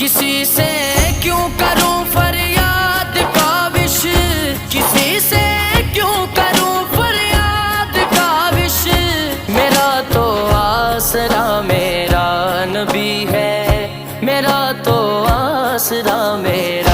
کسی سے کیوں کروں فریاد کاوش، کسی سے کیوں کروں فریاد کاوش، میرا تو آسرا میرا نبی ہے، میرا تو آسرا میرا